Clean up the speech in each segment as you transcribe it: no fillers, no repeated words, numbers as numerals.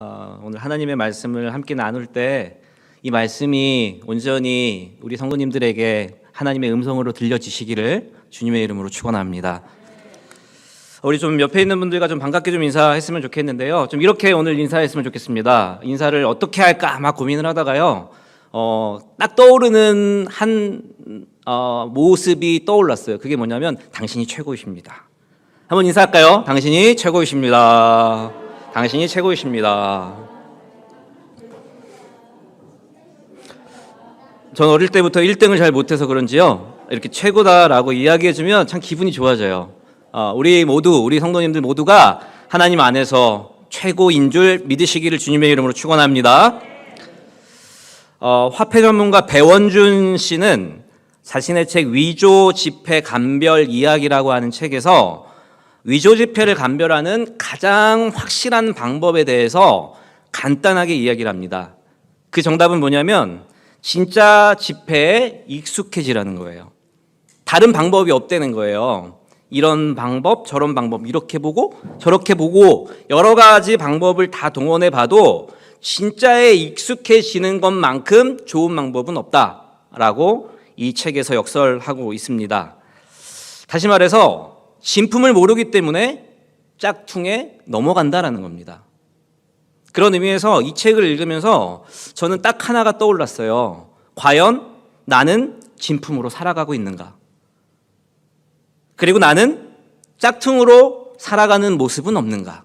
오늘 하나님의 말씀을 함께 나눌 때 이 말씀이 온전히 우리 성도님들에게 하나님의 음성으로 들려지시기를 주님의 이름으로 축원합니다. 우리 좀 옆에 있는 분들과 좀 반갑게 좀 인사했으면 좋겠는데요. 좀 이렇게 오늘 인사했으면 좋겠습니다. 인사를 어떻게 할까 막 고민을 하다가요. 딱 떠오르는 한 모습이 떠올랐어요. 그게 뭐냐면 당신이 최고이십니다. 한번 인사할까요? 당신이 최고이십니다. 당신이 최고이십니다. 저는 어릴 때부터 1등을 잘 못해서 그런지요, 이렇게 최고다라고 이야기해주면 참 기분이 좋아져요. 우리 성도님들 모두가 하나님 안에서 최고인 줄 믿으시기를 주님의 이름으로 축원합니다. 화폐 전문가 배원준 씨는 자신의 책 위조 지폐 감별 이야기라고 하는 책에서 위조 지폐를 감별하는 가장 확실한 방법에 대해서 간단하게 이야기를 합니다. 그 정답은 뭐냐면 진짜 지폐에 익숙해지라는 거예요. 다른 방법이 없다는 거예요. 이런 방법, 저런 방법, 이렇게 보고 저렇게 보고 여러 가지 방법을 다 동원해 봐도 진짜에 익숙해지는 것만큼 좋은 방법은 없다라고 이 책에서 역설하고 있습니다. 다시 말해서 진품을 모르기 때문에 짝퉁에 넘어간다라는 겁니다. 그런 의미에서 이 책을 읽으면서 저는 딱 하나가 떠올랐어요. 과연 나는 진품으로 살아가고 있는가? 그리고 나는 짝퉁으로 살아가는 모습은 없는가?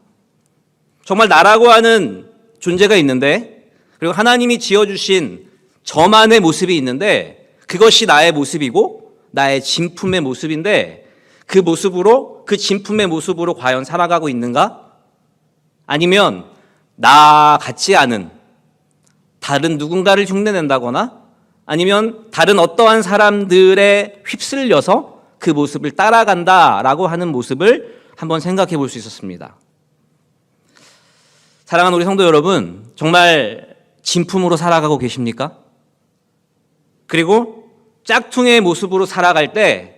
정말 나라고 하는 존재가 있는데, 그리고 하나님이 지어주신 저만의 모습이 있는데, 그것이 나의 모습이고 나의 진품의 모습인데, 그 모습으로, 그 진품의 모습으로 과연 살아가고 있는가? 아니면 나 같지 않은 다른 누군가를 흉내낸다거나 아니면 다른 어떠한 사람들에 휩쓸려서 그 모습을 따라간다라고 하는 모습을 한번 생각해 볼 수 있었습니다. 사랑하는 우리 성도 여러분, 정말 진품으로 살아가고 계십니까? 그리고 짝퉁의 모습으로 살아갈 때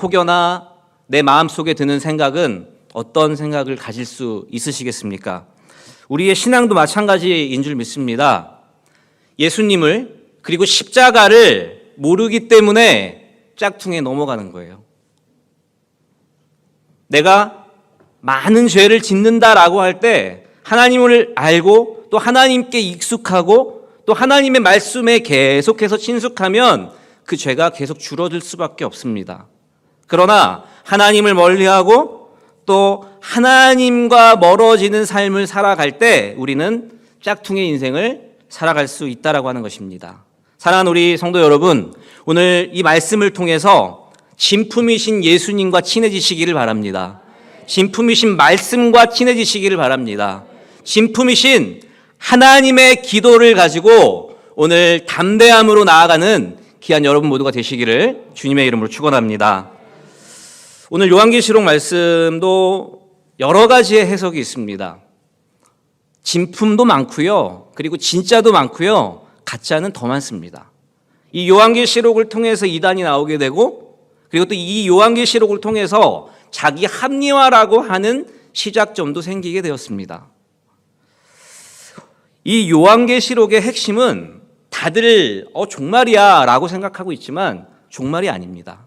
혹여나 내 마음속에 드는 생각은 어떤 생각을 가질 수 있으시겠습니까? 우리의 신앙도 마찬가지인 줄 믿습니다. 예수님을, 그리고 십자가를 모르기 때문에 짝퉁에 넘어가는 거예요. 내가 많은 죄를 짓는다라고 할 때 하나님을 알고 또 하나님께 익숙하고 또 하나님의 말씀에 계속해서 친숙하면 그 죄가 계속 줄어들 수밖에 없습니다. 그러나 하나님을 멀리하고 또 하나님과 멀어지는 삶을 살아갈 때 우리는 짝퉁의 인생을 살아갈 수 있다라고 하는 것입니다. 사랑하는 우리 성도 여러분, 오늘 이 말씀을 통해서 진품이신 예수님과 친해지시기를 바랍니다. 진품이신 말씀과 친해지시기를 바랍니다. 진품이신 하나님의 기도를 가지고 오늘 담대함으로 나아가는 귀한 여러분 모두가 되시기를 주님의 이름으로 축원합니다. 오늘 요한계시록 말씀도 여러 가지의 해석이 있습니다. 진품도 많고요, 그리고 진짜도 많고요, 가짜는 더 많습니다. 이 요한계시록을 통해서 이단이 나오게 되고, 그리고 또 이 요한계시록을 통해서 자기 합리화라고 하는 시작점도 생기게 되었습니다. 이 요한계시록의 핵심은 다들 종말이야 라고 생각하고 있지만 종말이 아닙니다.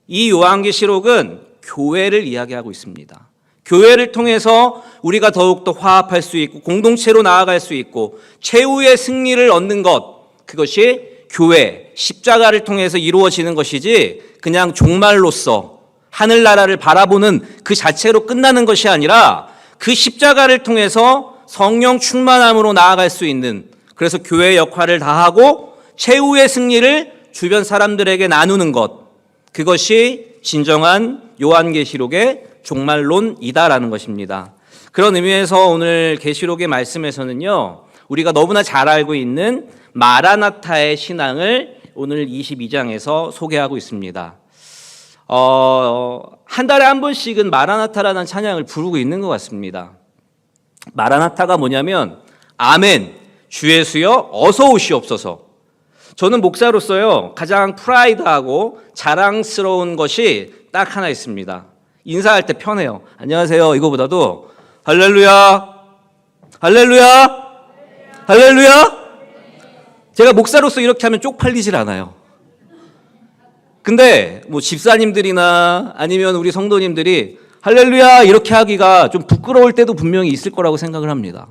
이 요한계시록은 교회를 이야기하고 있습니다. 교회를 통해서 우리가 더욱더 화합할 수 있고 공동체로 나아갈 수 있고 최후의 승리를 얻는 것, 그것이 교회, 십자가를 통해서 이루어지는 것이지 그냥 종말로서 하늘나라를 바라보는 그 자체로 끝나는 것이 아니라 그 십자가를 통해서 성령 충만함으로 나아갈 수 있는, 그래서 교회의 역할을 다하고 최후의 승리를 주변 사람들에게 나누는 것, 그것이 진정한 요한계시록의 종말론이다라는 것입니다. 그런 의미에서 오늘 계시록의 말씀에서는요, 우리가 너무나 잘 알고 있는 마라나타의 신앙을 오늘 22장에서 소개하고 있습니다. 한 달에 한 번씩은 마라나타라는 찬양을 부르고 있는 것 같습니다. 마라나타가 뭐냐면 아멘, 주 예수여 어서 오시옵소서. 저는 목사로서요, 가장 프라이드하고 자랑스러운 것이 딱 하나 있습니다. 인사할 때 편해요. 안녕하세요 이거보다도 할렐루야, 할렐루야! 할렐루야! 제가 목사로서 이렇게 하면 쪽팔리질 않아요. 근데 뭐 집사님들이나 아니면 우리 성도님들이 할렐루야 이렇게 하기가 좀 부끄러울 때도 분명히 있을 거라고 생각을 합니다.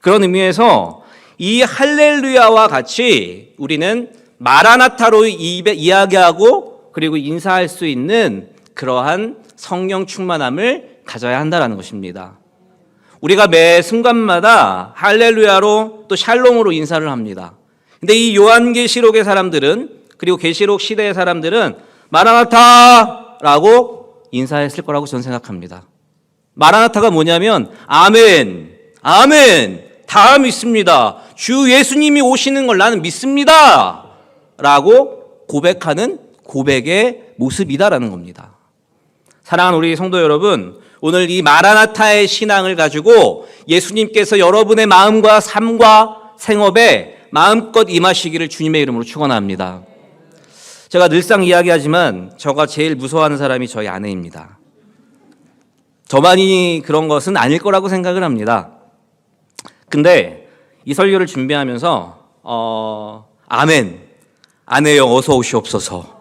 그런 의미에서 이 할렐루야와 같이 우리는 마라나타로 이야기하고 그리고 인사할 수 있는 그러한 성령 충만함을 가져야 한다는 것입니다. 우리가 매 순간마다 할렐루야로 또 샬롬으로 인사를 합니다. 근데 이 요한계시록의 사람들은 그리고 계시록 시대의 사람들은 마라나타라고 인사했을 거라고 저는 생각합니다. 마라나타가 뭐냐면 아멘, 아멘, 다 믿습니다. 주 예수님이 오시는 걸 나는 믿습니다 라고 고백하는 고백의 모습이다라는 겁니다. 사랑하는 우리 성도 여러분, 오늘 이 마라나타의 신앙을 가지고 예수님께서 여러분의 마음과 삶과 생업에 마음껏 임하시기를 주님의 이름으로 축원합니다. 제가 늘상 이야기하지만 저가 제일 무서워하는 사람이 저희 아내입니다. 저만이 그런 것은 아닐 거라고 생각을 합니다. 근데 이 설교를 준비하면서 아멘, 아내여 어서 오시옵소서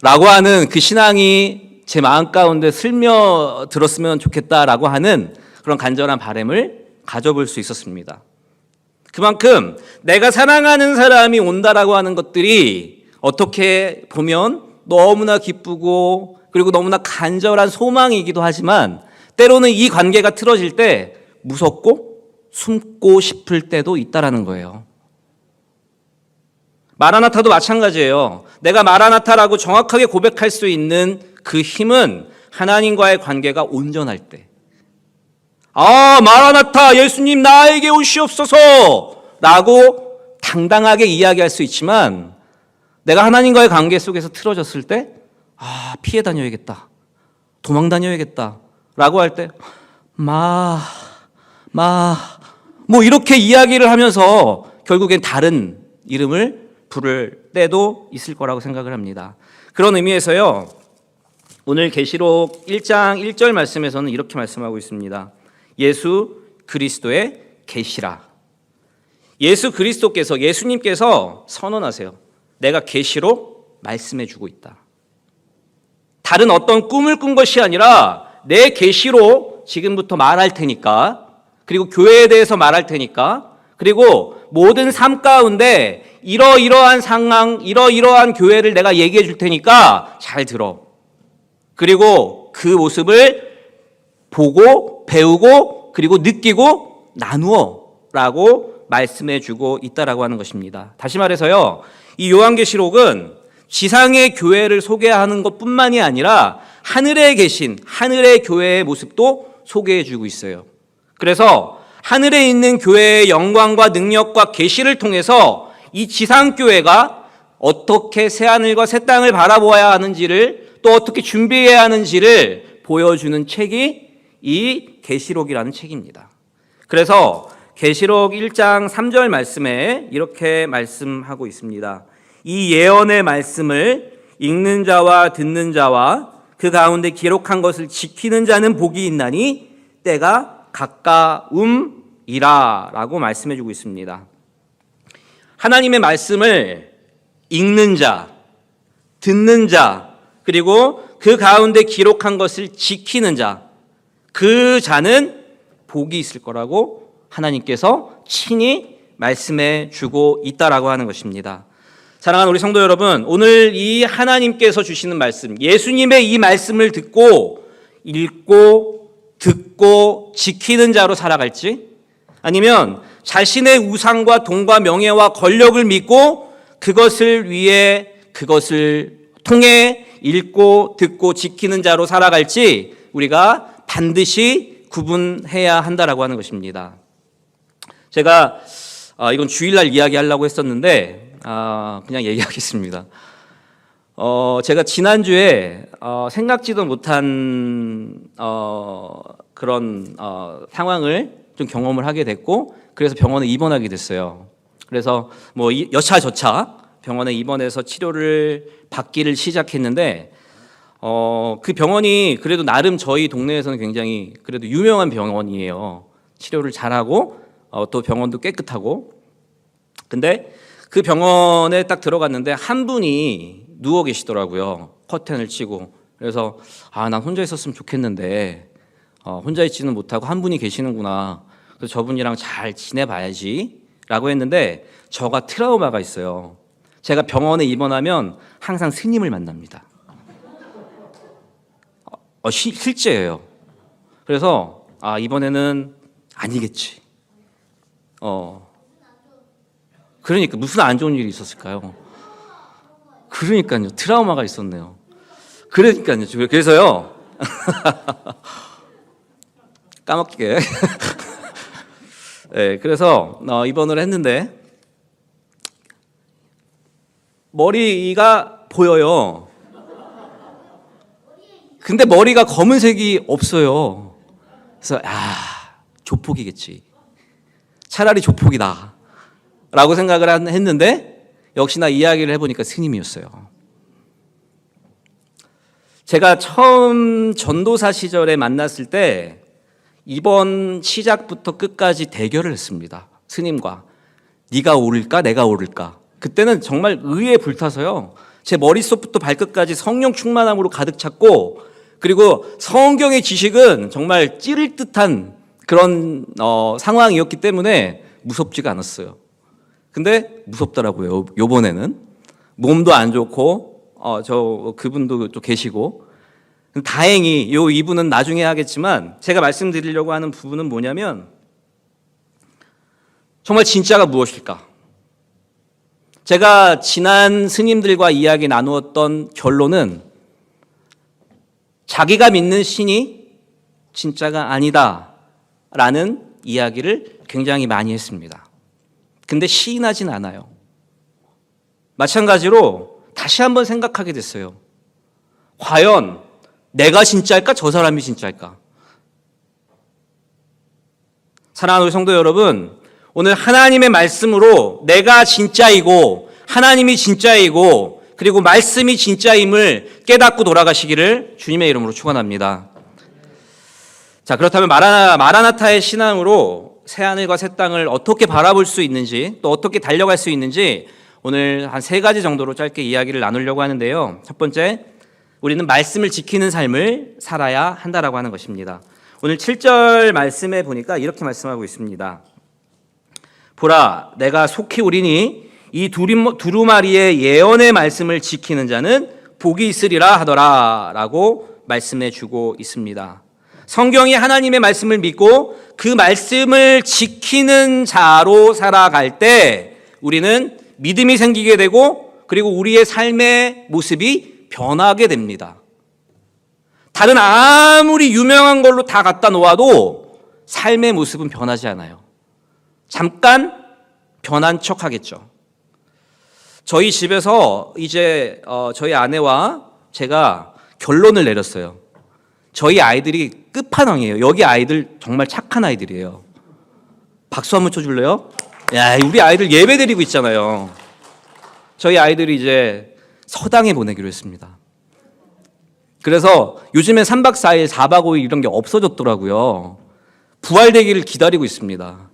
라고 하는 그 신앙이 제 마음 가운데 스며들었으면 좋겠다라고 하는 그런 간절한 바람을 가져볼 수 있었습니다. 그만큼 내가 사랑하는 사람이 온다라고 하는 것들이 어떻게 보면 너무나 기쁘고 그리고 너무나 간절한 소망이기도 하지만 때로는 이 관계가 틀어질 때 무섭고 숨고 싶을 때도 있다라는 거예요. 마라나타도 마찬가지예요. 내가 마라나타라고 정확하게 고백할 수 있는 그 힘은 하나님과의 관계가 온전할 때. 아, 마라나타 예수님 나에게 오시옵소서 라고 당당하게 이야기할 수 있지만 내가 하나님과의 관계 속에서 틀어졌을 때 피해 다녀야겠다, 도망 다녀야겠다 라고 할 때 뭐 이렇게 이야기를 하면서 결국엔 다른 이름을 부를 때도 있을 거라고 생각을 합니다. 그런 의미에서요, 오늘 계시록 1장 1절 말씀에서는 이렇게 말씀하고 있습니다. 예수 그리스도의 계시라. 예수 그리스도께서, 예수님께서 선언하세요. 내가 계시로 말씀해 주고 있다. 다른 어떤 꿈을 꾼 것이 아니라 내 계시로 지금부터 말할 테니까, 그리고 교회에 대해서 말할 테니까, 그리고 모든 삶 가운데 이러이러한 상황, 이러이러한 교회를 내가 얘기해 줄 테니까 잘 들어. 그리고 그 모습을 보고 배우고 그리고 느끼고 나누어 라고 말씀해 주고 있다라고 하는 것입니다. 다시 말해서요, 이 요한계시록은 지상의 교회를 소개하는 것뿐만이 아니라 하늘에 계신 하늘의 교회의 모습도 소개해 주고 있어요. 그래서 하늘에 있는 교회의 영광과 능력과 계시를 통해서 이 지상교회가 어떻게 새하늘과 새 땅을 바라보아야 하는지를, 또 어떻게 준비해야 하는지를 보여주는 책이 이 계시록이라는 책입니다. 그래서 계시록 1장 3절 말씀에 이렇게 말씀하고 있습니다. 이 예언의 말씀을 읽는 자와 듣는 자와 그 가운데 기록한 것을 지키는 자는 복이 있나니 때가 가까움이라 라고 말씀해 주고 있습니다. 하나님의 말씀을 읽는 자, 듣는 자, 그리고 그 가운데 기록한 것을 지키는 자, 그 자는 복이 있을 거라고 하나님께서 친히 말씀해 주고 있다라고 하는 것입니다. 사랑하는 우리 성도 여러분, 오늘 이 하나님께서 주시는 말씀, 예수님의 이 말씀을 듣고 읽고 듣고 지키는 자로 살아갈지, 아니면 자신의 우상과 돈과 명예와 권력을 믿고 그것을 위해 그것을 통해 읽고 듣고 지키는 자로 살아갈지 우리가 반드시 구분해야 한다라고 하는 것입니다. 제가 이건 주일날 이야기하려고 했었는데 그냥 얘기하겠습니다. 제가 지난주에 생각지도 못한 그런 상황을 좀 경험을 하게 됐고, 그래서 병원에 입원하게 됐어요. 그래서 뭐 여차저차 병원에 입원해서 치료를 받기를 시작했는데 그 병원이 그래도 나름 저희 동네에서는 굉장히 그래도 유명한 병원이에요. 치료를 잘하고 또 병원도 깨끗하고. 근데 그 병원에 딱 들어갔는데 한 분이 누워 계시더라고요. 커튼을 치고. 그래서 난 혼자 있었으면 좋겠는데 혼자 있지는 못하고 한 분이 계시는구나. 그래서 저분이랑 잘 지내봐야지 라고 했는데 저가 트라우마가 있어요. 제가 병원에 입원하면 항상 스님을 만납니다. 실제예요. 그래서 이번에는 아니겠지. 그러니까 무슨 안 좋은 일이 있었을까요? 그러니까요. 트라우마가 있었네요. 그러니까요. 그래서요. 까먹게. 네, 그래서 입원을 했는데 머리가 보여요. 근데 머리가 검은색이 없어요. 그래서 조폭이겠지. 차라리 조폭이다 라고 생각을 했는데 역시나 이야기를 해보니까 스님이었어요. 제가 처음 전도사 시절에 만났을 때 이번 시작부터 끝까지 대결을 했습니다. 스님과. 네가 오를까 내가 오를까. 그때는 정말 의에 불타서요. 제 머릿속부터 발끝까지 성령 충만함으로 가득 찼고, 그리고 성경의 지식은 정말 찌를 듯한 그런 상황이었기 때문에 무섭지가 않았어요. 근데 무섭더라고요. 요번에는 몸도 안 좋고 그분도 또 계시고. 다행히 이분은 나중에 하겠지만 제가 말씀드리려고 하는 부분은 뭐냐면 정말 진짜가 무엇일까? 제가 지난 스님들과 이야기 나누었던 결론은 자기가 믿는 신이 진짜가 아니다라는 이야기를 굉장히 많이 했습니다. 근데 시인하진 않아요. 마찬가지로 다시 한번 생각하게 됐어요. 과연 내가 진짜일까? 저 사람이 진짜일까? 사랑하는 우리 성도 여러분, 오늘 하나님의 말씀으로 내가 진짜이고 하나님이 진짜이고 그리고 말씀이 진짜임을 깨닫고 돌아가시기를 주님의 이름으로 축원합니다. 자, 그렇다면 마라나타의 신앙으로 새하늘과 새 땅을 어떻게 바라볼 수 있는지, 또 어떻게 달려갈 수 있는지 오늘 한 3가지 정도로 짧게 이야기를 나누려고 하는데요. 첫 번째, 우리는 말씀을 지키는 삶을 살아야 한다라고 하는 것입니다. 오늘 7절 말씀에 보니까 이렇게 말씀하고 있습니다. 보라, 내가 속히 오리니 이 두루마리의 예언의 말씀을 지키는 자는 복이 있으리라 하더라 라고 말씀해 주고 있습니다. 성경이 하나님의 말씀을 믿고 그 말씀을 지키는 자로 살아갈 때 우리는 믿음이 생기게 되고 그리고 우리의 삶의 모습이 변하게 됩니다. 다른 아무리 유명한 걸로 다 갖다 놓아도 삶의 모습은 변하지 않아요. 잠깐 변한 척 하겠죠. 저희 집에서 이제 저희 아내와 제가 결론을 내렸어요. 저희 아이들이 끝판왕이에요. 여기 아이들 정말 착한 아이들이에요. 박수 한번 쳐줄래요? 야, 우리 아이들 예배 드리고 있잖아요. 저희 아이들이 이제 서당에 보내기로 했습니다. 그래서 요즘엔 3박 4일, 4박 5일 이런 게 없어졌더라고요. 부활되기를 기다리고 있습니다.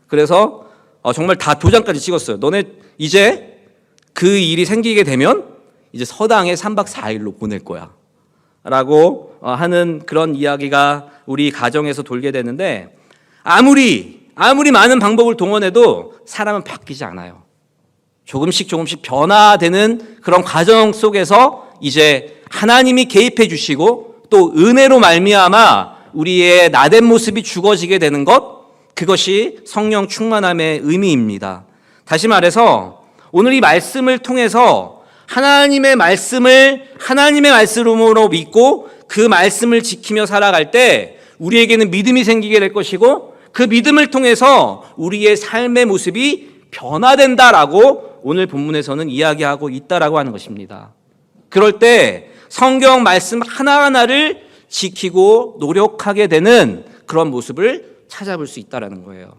그래서 정말 다 도장까지 찍었어요. 너네 이제 그 일이 생기게 되면 이제 서당에 3박 4일로 보낼 거야 라고 하는 그런 이야기가 우리 가정에서 돌게 되는데 아무리 많은 방법을 동원해도 사람은 바뀌지 않아요. 조금씩 변화되는 그런 과정 속에서 이제 하나님이 개입해 주시고 또 은혜로 말미암아 우리의 나된 모습이 죽어지게 되는 것, 그것이 성령 충만함의 의미입니다. 다시 말해서 오늘 이 말씀을 통해서 하나님의 말씀을 하나님의 말씀으로 믿고 그 말씀을 지키며 살아갈 때 우리에게는 믿음이 생기게 될 것이고 그 믿음을 통해서 우리의 삶의 모습이 변화된다라고 오늘 본문에서는 이야기하고 있다라고 하는 것입니다. 그럴 때 성경 말씀 하나하나를 지키고 노력하게 되는 그런 모습을 찾아볼 수 있다라는 거예요.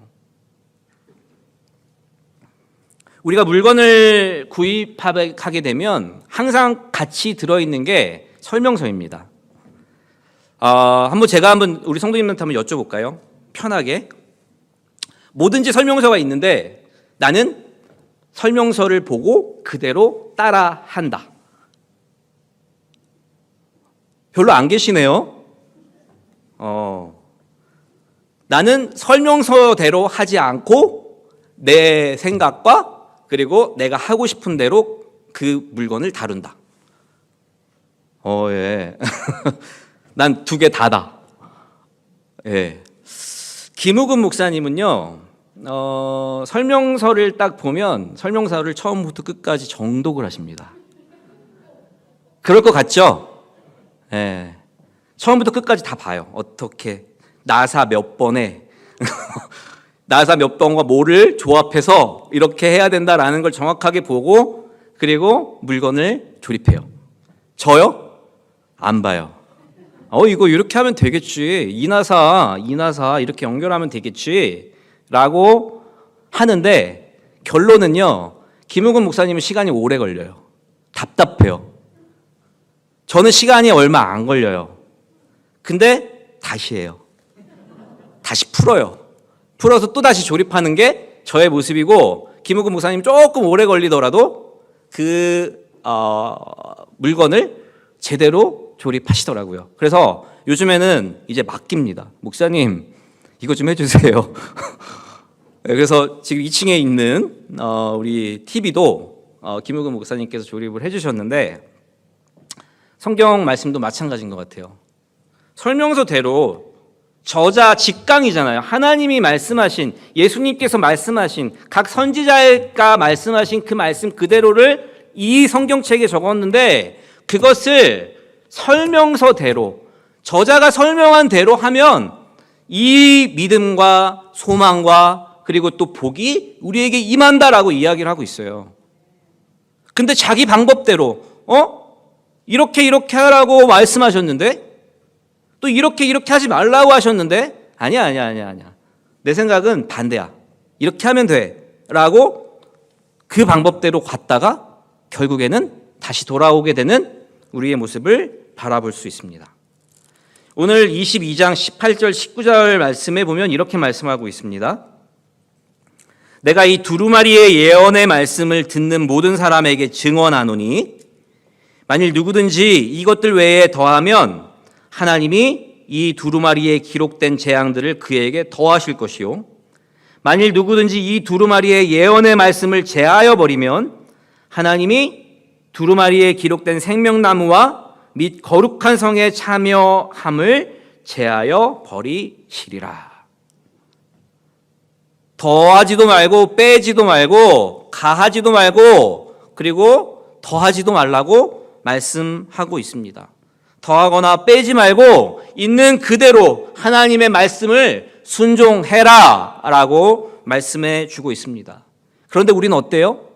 우리가 물건을 구입하게 되면 항상 같이 들어있는 게 설명서입니다. 제가 한번 우리 성도님한테 한번 여쭤볼까요? 편하게 뭐든지 설명서가 있는데 나는 설명서를 보고 그대로 따라 한다. 별로 안 계시네요. 나는 설명서대로 하지 않고 내 생각과 그리고 내가 하고 싶은 대로 그 물건을 다룬다. 예. 난 두 개 다다. 예. 김우근 목사님은요, 설명서를 딱 보면 설명서를 처음부터 끝까지 정독을 하십니다. 그럴 것 같죠? 예. 처음부터 끝까지 다 봐요. 어떻게 나사 몇 번에 나사 몇 번과 뭐를 조합해서 이렇게 해야 된다라는 걸 정확하게 보고 그리고 물건을 조립해요. 저요? 안 봐요. 이거 이렇게 하면 되겠지. 이 나사 이렇게 연결하면 되겠지. 라고 하는데 결론은요. 김우근 목사님은 시간이 오래 걸려요. 답답해요. 저는 시간이 얼마 안 걸려요. 근데 다시 해요. 다시 풀어요. 풀어서 또 다시 조립하는 게 저의 모습이고 김우근 목사님 조금 오래 걸리더라도 그 물건을 제대로 조립하시더라고요. 그래서 요즘에는 이제 맡깁니다. 목사님 이거 좀 해주세요. 그래서 지금 2층에 있는 우리 TV도 김우근 목사님께서 조립을 해주셨는데 성경 말씀도 마찬가지인 것 같아요. 설명서대로 저자 직강이잖아요. 하나님이 말씀하신, 예수님께서 말씀하신, 각 선지자가 말씀하신 그 말씀 그대로를 이 성경책에 적었는데 그것을 설명서대로 저자가 설명한 대로 하면 이 믿음과 소망과 그리고 또 복이 우리에게 임한다라고 이야기를 하고 있어요. 근데 자기 방법대로 이렇게 하라고 말씀하셨는데 또 이렇게 하지 말라고 하셨는데 아니야. 내 생각은 반대야. 이렇게 하면 돼. 라고 그 방법대로 갔다가 결국에는 다시 돌아오게 되는 우리의 모습을 바라볼 수 있습니다. 오늘 22장 18절 19절 말씀에 보면 이렇게 말씀하고 있습니다. 내가 이 두루마리의 예언의 말씀을 듣는 모든 사람에게 증언하노니 만일 누구든지 이것들 외에 더하면 하나님이 이 두루마리에 기록된 재앙들을 그에게 더하실 것이요 만일 누구든지 이 두루마리의 예언의 말씀을 제하여 버리면 하나님이 두루마리에 기록된 생명나무와 및 거룩한 성에 참여함을 제하여 버리시리라. 더하지도 말고 빼지도 말고 가하지도 말고 그리고 더하지도 말라고 말씀하고 있습니다. 더하거나 빼지 말고 있는 그대로 하나님의 말씀을 순종해라 라고 말씀해 주고 있습니다. 그런데 우리는 어때요?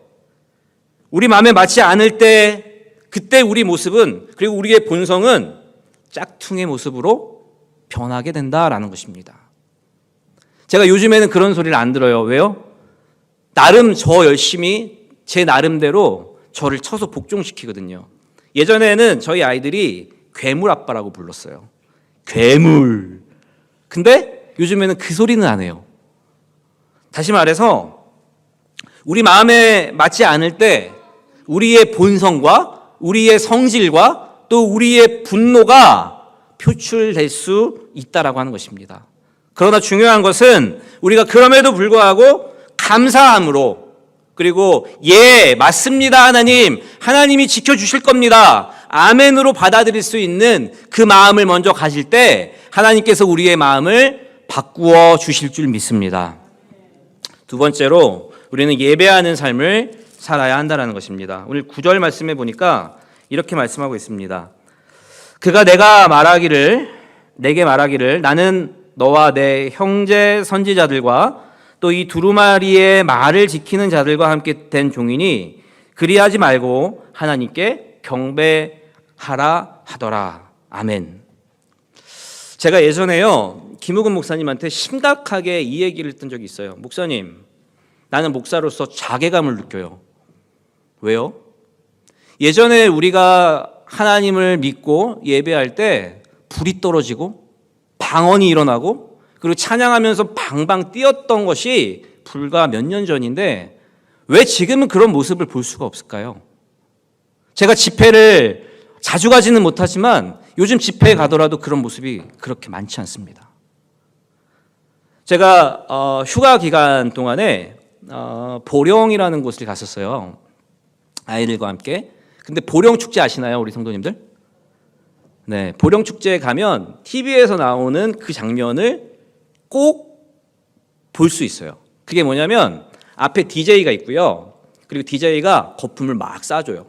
우리 마음에 맞지 않을 때 그때 우리 모습은 그리고 우리의 본성은 짝퉁의 모습으로 변하게 된다라는 것입니다. 제가 요즘에는 그런 소리를 안 들어요. 왜요? 나름 저 열심히 제 나름대로 저를 쳐서 복종시키거든요. 예전에는 저희 아이들이 괴물 아빠라고 불렀어요. 괴물. 근데 요즘에는 그 소리는 안 해요. 다시 말해서 우리 마음에 맞지 않을 때 우리의 본성과 우리의 성질과 또 우리의 분노가 표출될 수 있다라고 하는 것입니다. 그러나 중요한 것은 우리가 그럼에도 불구하고 감사함으로 그리고 맞습니다 하나님이 지켜주실 겁니다 아멘으로 받아들일 수 있는 그 마음을 먼저 가질 때 하나님께서 우리의 마음을 바꾸어 주실 줄 믿습니다. 두 번째로 우리는 예배하는 삶을 살아야 한다는 것입니다. 오늘 9절 말씀해 보니까 이렇게 말씀하고 있습니다. 그가 내게 말하기를 나는 너와 내 형제 선지자들과 또 이 두루마리의 말을 지키는 자들과 함께 된 종이니 그리하지 말고 하나님께 경배하라 하더라. 아멘. 제가 예전에요 김우근 목사님한테 심각하게 이 얘기를 했던 적이 있어요. 목사님, 나는 목사로서 자괴감을 느껴요. 왜요? 예전에 우리가 하나님을 믿고 예배할 때 불이 떨어지고 방언이 일어나고 그리고 찬양하면서 방방 뛰었던 것이 불과 몇 년 전인데 왜 지금은 그런 모습을 볼 수가 없을까요? 제가 집회를 자주 가지는 못하지만 요즘 집회에 가더라도 그런 모습이 그렇게 많지 않습니다. 제가 휴가 기간 동안에 보령이라는 곳을 갔었어요. 아이들과 함께. 근데 보령 축제 아시나요, 우리 성도님들? 네, 보령 축제에 가면 TV에서 나오는 그 장면을 꼭 볼 수 있어요. 그게 뭐냐면 앞에 DJ가 있고요. 그리고 DJ가 거품을 막 쏴줘요.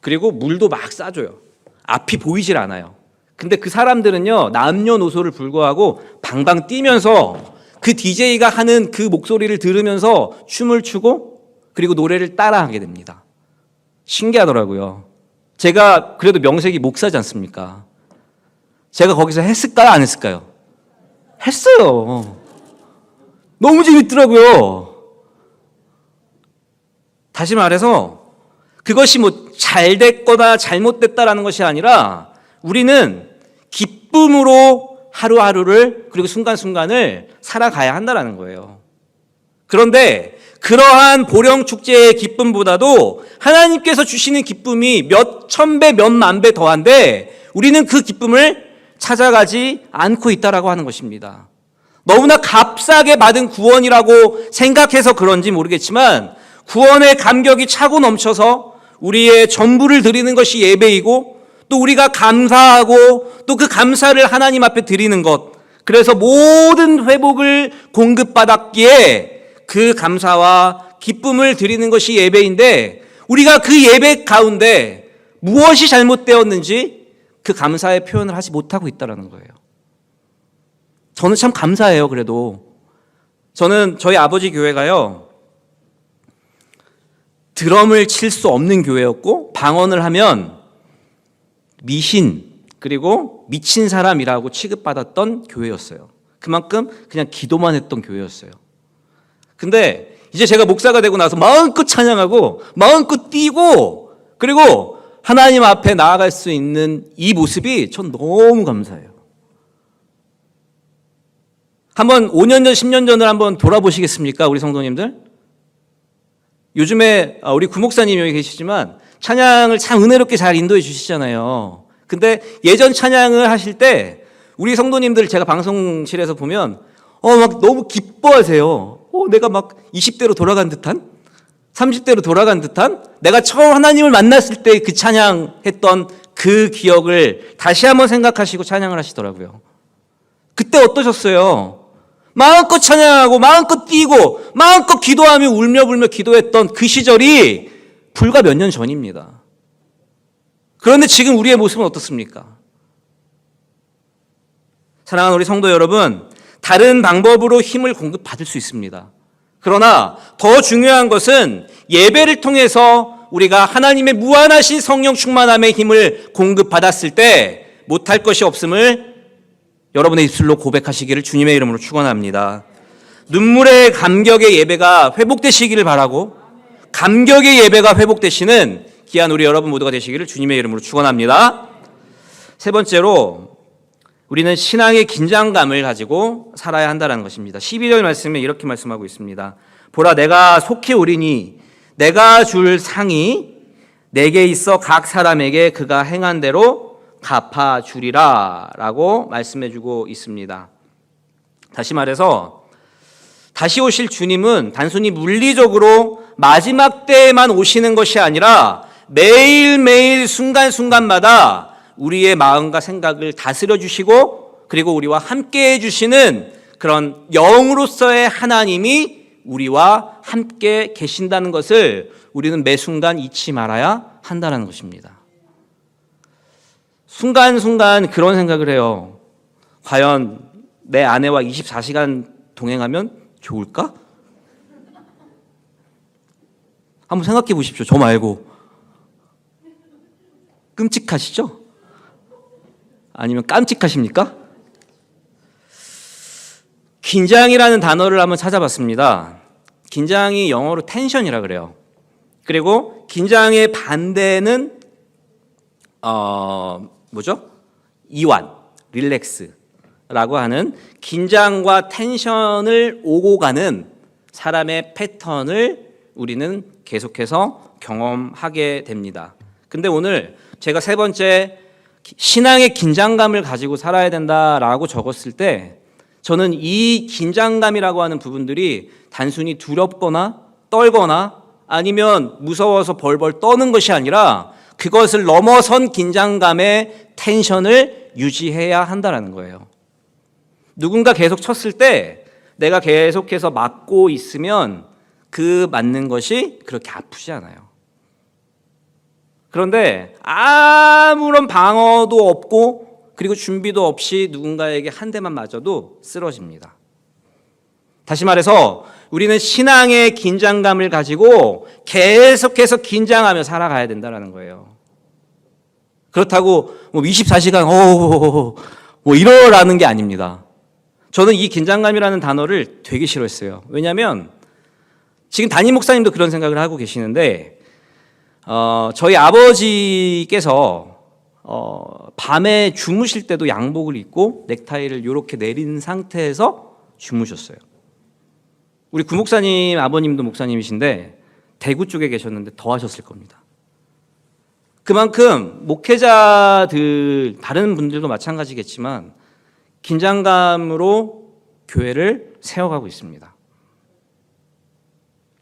그리고 물도 막 쏴줘요. 앞이 보이질 않아요. 근데 그 사람들은요, 남녀노소를 불구하고 방방 뛰면서 그 DJ가 하는 그 목소리를 들으면서 춤을 추고 그리고 노래를 따라하게 됩니다. 신기하더라고요. 제가 그래도 명색이 목사지 않습니까? 제가 거기서 했을까요? 안 했을까요? 했어요. 너무 재밌더라고요. 다시 말해서 그것이 뭐 잘 됐거나 잘못됐다라는 것이 아니라 우리는 기쁨으로 하루하루를 그리고 순간순간을 살아가야 한다는 거예요. 그런데 그러한 보령 축제의 기쁨보다도 하나님께서 주시는 기쁨이 몇 천 배, 몇 만 배 더한데 우리는 그 기쁨을 찾아가지 않고 있다라고 하는 것입니다. 너무나 값싸게 받은 구원이라고 생각해서 그런지 모르겠지만 구원의 감격이 차고 넘쳐서 우리의 전부를 드리는 것이 예배이고 또 우리가 감사하고 또 그 감사를 하나님 앞에 드리는 것, 그래서 모든 회복을 공급받았기에 그 감사와 기쁨을 드리는 것이 예배인데 우리가 그 예배 가운데 무엇이 잘못되었는지 그 감사의 표현을 하지 못하고 있다는 거예요. 저는 참 감사해요. 그래도 저는 저희 아버지 교회가요, 드럼을 칠 수 없는 교회였고 방언을 하면 미신 그리고 미친 사람이라고 취급받았던 교회였어요. 그만큼 그냥 기도만 했던 교회였어요. 근데 이제 제가 목사가 되고 나서 마음껏 찬양하고 마음껏 뛰고 그리고 하나님 앞에 나아갈 수 있는 이 모습이 전 너무 감사해요. 한번 5년 전, 10년 전을 한번 돌아보시겠습니까? 우리 성도님들? 요즘에 우리 구목사님 여기 계시지만 찬양을 참 은혜롭게 잘 인도해 주시잖아요. 근데 예전 찬양을 하실 때 우리 성도님들 제가 방송실에서 보면 막 너무 기뻐하세요. 내가 막 20대로 돌아간 듯한, 30대로 돌아간 듯한, 내가 처음 하나님을 만났을 때 그 찬양했던 그 기억을 다시 한번 생각하시고 찬양을 하시더라고요. 그때 어떠셨어요? 마음껏 찬양하고 마음껏 뛰고 마음껏 기도하며 울며 불며 기도했던 그 시절이 불과 몇 년 전입니다. 그런데 지금 우리의 모습은 어떻습니까? 사랑하는 우리 성도 여러분, 다른 방법으로 힘을 공급받을 수 있습니다. 그러나 더 중요한 것은 예배를 통해서 우리가 하나님의 무한하신 성령 충만함의 힘을 공급받았을 때 못할 것이 없음을 여러분의 입술로 고백하시기를 주님의 이름으로 축원합니다. 눈물의 감격의 예배가 회복되시기를 바라고 감격의 예배가 회복되시는 귀한 우리 여러분 모두가 되시기를 주님의 이름으로 축원합니다. 세 번째로 우리는 신앙의 긴장감을 가지고 살아야 한다는 것입니다. 12절 말씀에 이렇게 말씀하고 있습니다. 보라, 내가 속히 오리니 내가 줄 상이 내게 있어 각 사람에게 그가 행한 대로 갚아주리라 라고 말씀해주고 있습니다. 다시 말해서 다시 오실 주님은 단순히 물리적으로 마지막 때에만 오시는 것이 아니라 매일매일 순간순간마다 우리의 마음과 생각을 다스려 주시고 그리고 우리와 함께 해주시는 그런 영으로서의 하나님이 우리와 함께 계신다는 것을 우리는 매 순간 잊지 말아야 한다는 것입니다. 순간순간 그런 생각을 해요. 과연 내 아내와 24시간 동행하면 좋을까? 한번 생각해 보십시오. 저 말고. 끔찍하시죠? 아니면 깜찍하십니까? 긴장이라는 단어를 한번 찾아봤습니다. 긴장이 영어로 텐션이라 그래요. 그리고 긴장의 반대는 뭐죠? 이완, 릴렉스. 된다라고 하는 긴장과 텐션을 오고 가는 사람의 패턴을 우리는 계속해서 경험하게 됩니다. 근데 오늘 제가 세 번째 신앙의 긴장감을 가지고 살아야 된다라고 적었을 때 저는 이 긴장감이라고 하는 부분들이 단순히 두렵거나 떨거나 아니면 무서워서 벌벌 떠는 것이 아니라 그것을 넘어선 긴장감의 텐션을 유지해야 한다는 거예요. 누군가 계속 쳤을 때 내가 계속해서 맞고 있으면 그 맞는 것이 그렇게 아프지 않아요. 그런데 아무런 방어도 없고 그리고 준비도 없이 누군가에게 한 대만 맞아도 쓰러집니다. 다시 말해서 우리는 신앙의 긴장감을 가지고 계속해서 긴장하며 살아가야 된다는 거예요. 그렇다고 24시간 이러라는 게 아닙니다. 저는 이 긴장감이라는 단어를 되게 싫어했어요. 왜냐하면 지금 담임 목사님도 그런 생각을 하고 계시는데 저희 아버지께서 밤에 주무실 때도 양복을 입고 넥타이를 이렇게 내린 상태에서 주무셨어요. 우리 구목사님 아버님도 목사님이신데 대구 쪽에 계셨는데 더 하셨을 겁니다. 그만큼 목회자들 다른 분들도 마찬가지겠지만 긴장감으로 교회를 세워가고 있습니다.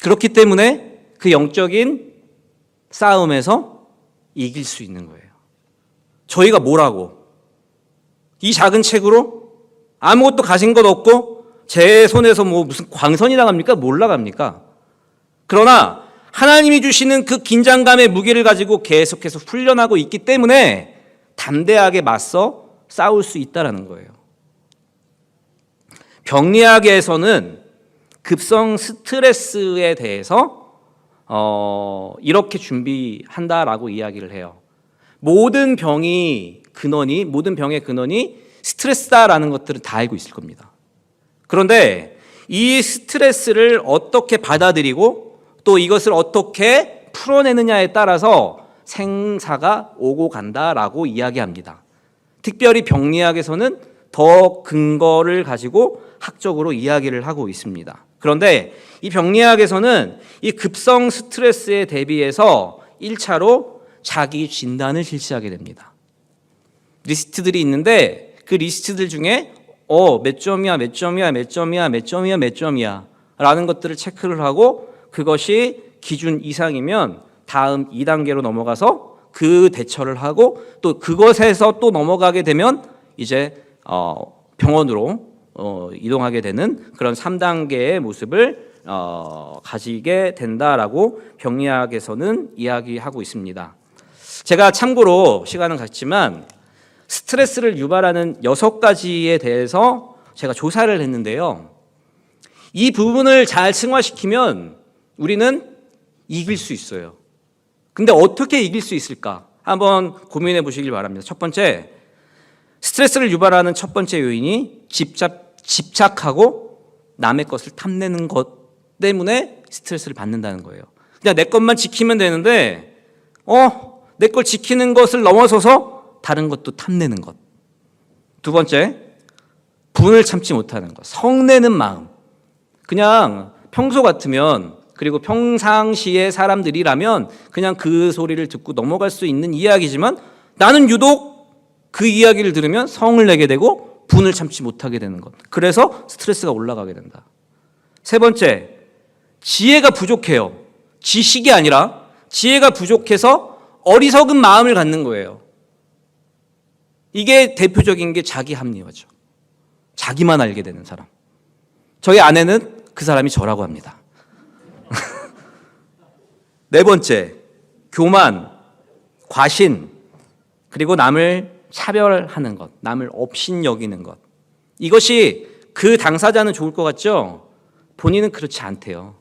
그렇기 때문에 그 영적인 싸움에서 이길 수 있는 거예요. 저희가 뭐라고? 이 작은 책으로 아무것도 가진 것 없고 제 손에서 무슨 광선이 나갑니까? 뭘 나갑니까? 그러나 하나님이 주시는 그 긴장감의 무게를 가지고 계속해서 훈련하고 있기 때문에 담대하게 맞서 싸울 수 있다는 거예요. 병리학에서는 급성 스트레스에 대해서 이렇게 준비한다라고 이야기를 해요. 모든 병의 근원이 스트레스다라는 것들은 다 알고 있을 겁니다. 그런데 이 스트레스를 어떻게 받아들이고 또 이것을 어떻게 풀어내느냐에 따라서 생사가 오고 간다라고 이야기합니다. 특별히 병리학에서는 더 근거를 가지고 학적으로 이야기를 하고 있습니다. 그런데 이 병리학에서는 이 급성 스트레스에 대비해서 1차로 자기 진단을 실시하게 됩니다. 리스트들이 있는데 그 리스트들 중에 몇 점이야 라는 것들을 체크를 하고 그것이 기준 이상이면 다음 2단계로 넘어가서 그 대처를 하고 또 그것에서 또 넘어가게 되면 이제 병원으로 이동하게 되는 그런 3단계의 모습을 가지게 된다라고 병리학에서는 이야기하고 있습니다. 제가 참고로 시간은 갔지만 스트레스를 유발하는 6가지에 대해서 제가 조사를 했는데요. 이 부분을 잘 승화시키면 우리는 이길 수 있어요. 근데 어떻게 이길 수 있을까? 한번 고민해 보시길 바랍니다. 첫 번째, 스트레스를 유발하는 첫 번째 요인이 집착하고 남의 것을 탐내는 것 때문에 스트레스를 받는다는 거예요. 그냥 내 것만 지키면 되는데 내 걸 지키는 것을 넘어서서 다른 것도 탐내는 것. 두 번째, 분을 참지 못하는 것. 성내는 마음. 그냥 평소 같으면 그리고 평상시의 사람들이라면 그냥 그 소리를 듣고 넘어갈 수 있는 이야기지만 나는 유독 그 이야기를 들으면 성을 내게 되고 분을 참지 못하게 되는 것. 그래서 스트레스가 올라가게 된다. 세 번째, 지혜가 부족해요. 지식이 아니라 지혜가 부족해서 어리석은 마음을 갖는 거예요. 이게 대표적인 게 자기 합리화죠. 자기만 알게 되는 사람. 저희 아내는 그 사람이 저라고 합니다. 네 번째, 교만, 과신, 그리고 남을 차별하는 것, 남을 업신여기는 것. 이것이 그 당사자는 좋을 것 같죠? 본인은 그렇지 않대요.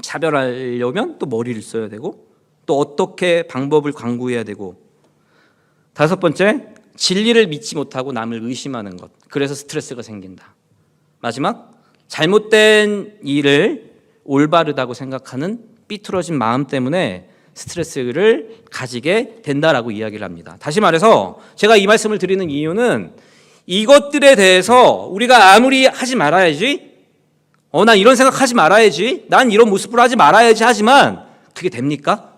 차별하려면 또 머리를 써야 되고 또 어떻게 방법을 강구해야 되고. 다섯 번째, 진리를 믿지 못하고 남을 의심하는 것. 그래서 스트레스가 생긴다. 마지막, 잘못된 일을 올바르다고 생각하는 삐뚤어진 마음 때문에 스트레스를 가지게 된다라고 이야기를 합니다. 다시 말해서 제가 이 말씀을 드리는 이유는 이것들에 대해서 우리가 아무리 하지 말아야지, 난 이런 생각하지 말아야지, 난 이런 모습으로 하지 말아야지 하지만 그게 됩니까?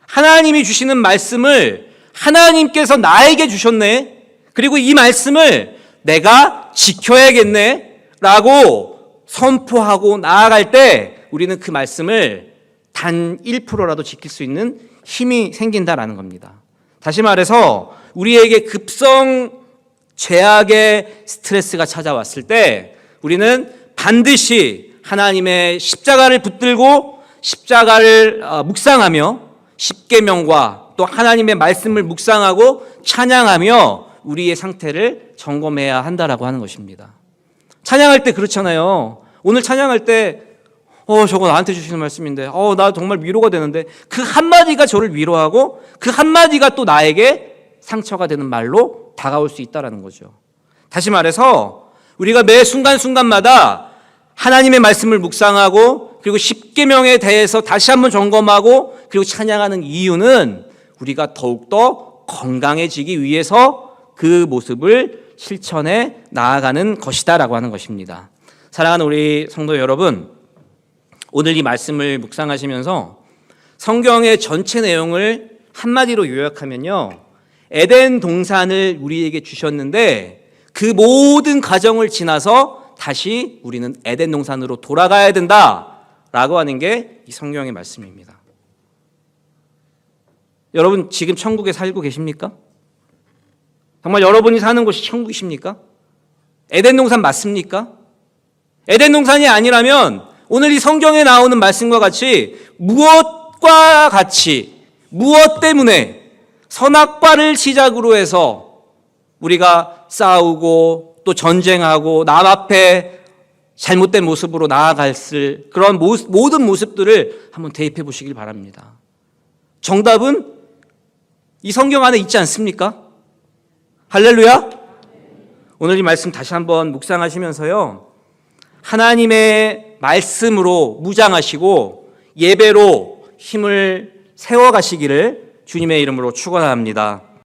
하나님이 주시는 말씀을 하나님께서 나에게 주셨네, 그리고 이 말씀을 내가 지켜야겠네 라고 선포하고 나아갈 때 우리는 그 말씀을 단 1%라도 지킬 수 있는 힘이 생긴다라는 겁니다. 다시 말해서 우리에게 급성 죄악의 스트레스가 찾아왔을 때 우리는 반드시 하나님의 십자가를 붙들고 십자가를 묵상하며 십계명과 또 하나님의 말씀을 묵상하고 찬양하며 우리의 상태를 점검해야 한다라고 하는 것입니다. 찬양할 때 그렇잖아요. 오늘 찬양할 때 저거 나한테 주시는 말씀인데 나 정말 위로가 되는데 그 한마디가 저를 위로하고 그 한마디가 또 나에게 상처가 되는 말로 다가올 수 있다는 거죠. 다시 말해서 우리가 매 순간순간마다 하나님의 말씀을 묵상하고 그리고 십계명에 대해서 다시 한번 점검하고 그리고 찬양하는 이유는 우리가 더욱더 건강해지기 위해서 그 모습을 실천해 나아가는 것이다라고 하는 것입니다. 사랑하는 우리 성도 여러분, 오늘 이 말씀을 묵상하시면서 성경의 전체 내용을 한마디로 요약하면요, 에덴 동산을 우리에게 주셨는데 그 모든 과정을 지나서 다시 우리는 에덴 동산으로 돌아가야 된다라고 하는 게 이 성경의 말씀입니다. 여러분 지금 천국에 살고 계십니까? 정말 여러분이 사는 곳이 천국이십니까? 에덴 동산 맞습니까? 에덴 동산이 아니라면 오늘 이 성경에 나오는 말씀과 같이 무엇과 같이 무엇 때문에 선악과를 시작으로 해서 우리가 싸우고 또 전쟁하고 남 앞에 잘못된 모습으로 나아갔을 그런 모든 모습들을 한번 대입해 보시길 바랍니다. 정답은 이 성경 안에 있지 않습니까? 할렐루야! 오늘 이 말씀 다시 한번 묵상하시면서요, 하나님의 말씀으로 무장하시고 예배로 힘을 세워가시기를 주님의 이름으로 축원합니다.